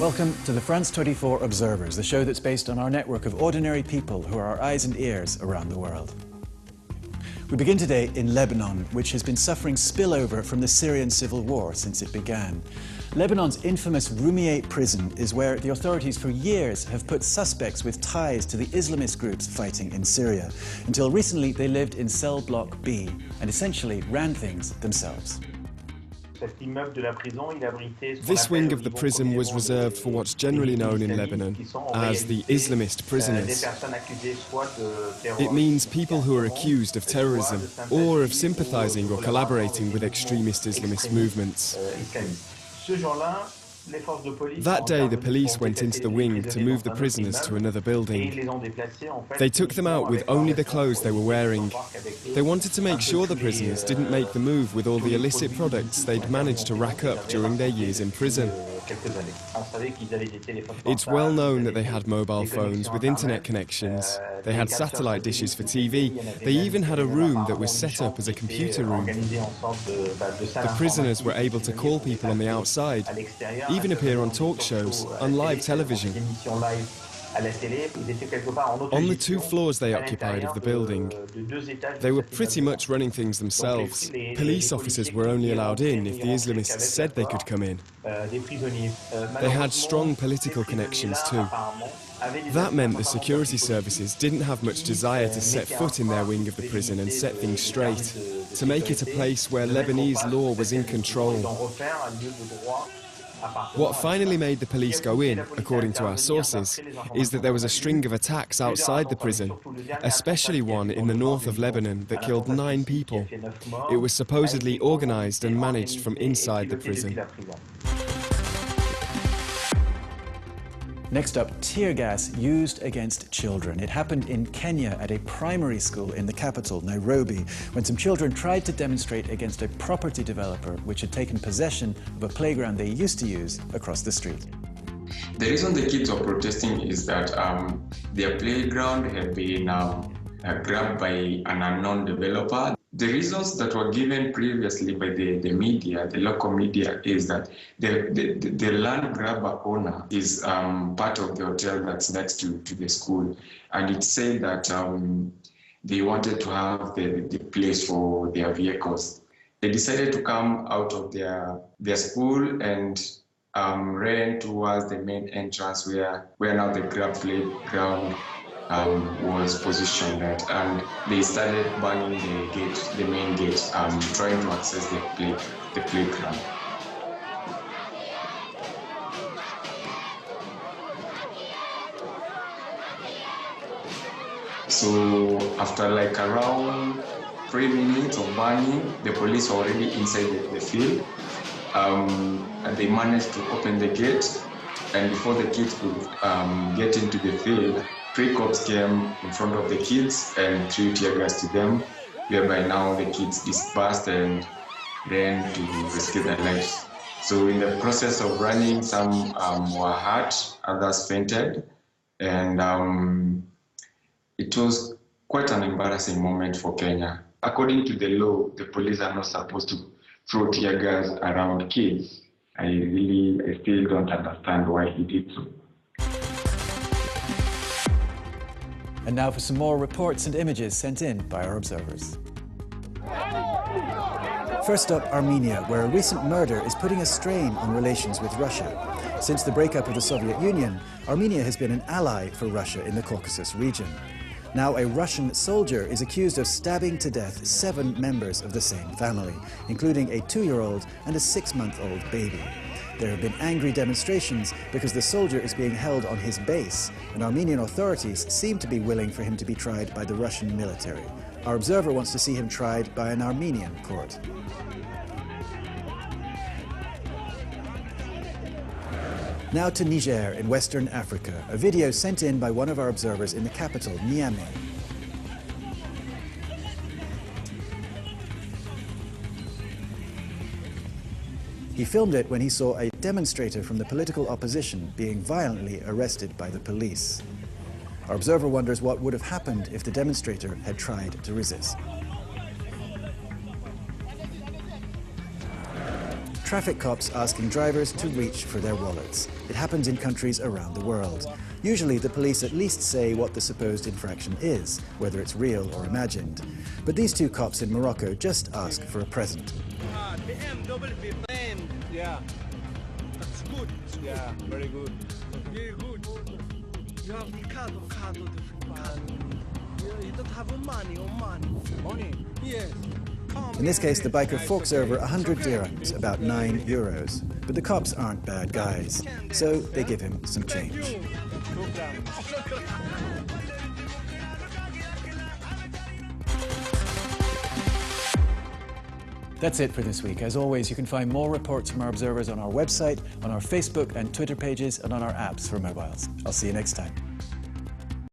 Welcome to the France 24 Observers, the show that's based on our network of ordinary people who are our eyes and ears around the world. We begin today in Lebanon, which has been suffering spillover from the Syrian civil war since it began. Lebanon's infamous Roumieh prison is where the authorities for years have put suspects with ties to the Islamist groups fighting in Syria. Until recently, they lived in cell block B and essentially ran things themselves. This wing of the prison was reserved for what's generally known in Lebanon as the Islamist prisoners. It means people who are accused of terrorism or of sympathizing or collaborating with extremist Islamist movements. That day, the police went into the wing to move the prisoners to another building. They took them out with only the clothes they were wearing. They wanted to make sure the prisoners didn't make the move with all the illicit products they'd managed to rack up during their years in prison. It's well known that they had mobile phones with internet connections. They had satellite dishes for TV. They even had a room that was set up as a computer room. The prisoners were able to call people on the outside, even appear on talk shows, on live television. On the 2 floors they occupied of the building, they were pretty much running things themselves. Police officers were only allowed in if the Islamists said they could come in. They had strong political connections too. That meant the security services didn't have much desire to set foot in their wing of the prison and set things straight, to make it a place where Lebanese law was in control. What finally made the police go in, according to our sources, is that there was a string of attacks outside the prison, especially one in the north of Lebanon that killed 9 people. It was supposedly organized and managed from inside the prison. Next up, tear gas used against children. It happened in Kenya at a primary school in the capital, Nairobi, when some children tried to demonstrate against a property developer which had taken possession of a playground they used to use across the street. The reason the kids are protesting is that their playground had been grabbed by an unknown developer. The reasons that were given previously by the media, the local media, is that the land grabber owner is part of the hotel that's next to the school. And it said that they wanted to have the place for their vehicles. They decided to come out of their school and ran towards the main entrance where now the grab playground was positioned at, and they started burning the main gate, trying to access the playground. So after like around 3 minutes of burning, the police were already inside the field, and they managed to open the gate, and before the kids could get into the field, 3 cops came in front of the kids and threw tear gas to them, whereby now the kids dispersed and ran to rescue their lives. So in the process of running, some were hurt, others fainted, and it was quite an embarrassing moment for Kenya. According to the law, the police are not supposed to throw tear gas around kids. I still don't understand why he did so. And now for some more reports and images sent in by our observers. First up, Armenia, where a recent murder is putting a strain on relations with Russia. Since the breakup of the Soviet Union, Armenia has been an ally for Russia in the Caucasus region. Now a Russian soldier is accused of stabbing to death 7 members of the same family, including a 2-year-old and a 6-month-old baby. There have been angry demonstrations because the soldier is being held on his base, and Armenian authorities seem to be willing for him to be tried by the Russian military. Our observer wants to see him tried by an Armenian court. Now to Niger in Western Africa, a video sent in by one of our observers in the capital, Niamey. He filmed it when he saw a demonstrator from the political opposition being violently arrested by the police. Our observer wonders what would have happened if the demonstrator had tried to resist. traffic cops asking drivers to reach for their wallets. It happens in countries around the world. Usually the police at least say what the supposed infraction is, whether it's real or imagined. But these two cops in Morocco just ask for a present. Yeah, that's good. Yeah, very good. Very good. You have the card. You don't have money. Money? Yes. In this case, the biker forks over 100 dirhams, about €9. But the cops aren't bad guys, so they give him some change. That's it for this week. As always, you can find more reports from our observers on our website, on our Facebook and Twitter pages, and on our apps for mobiles. I'll see you next time.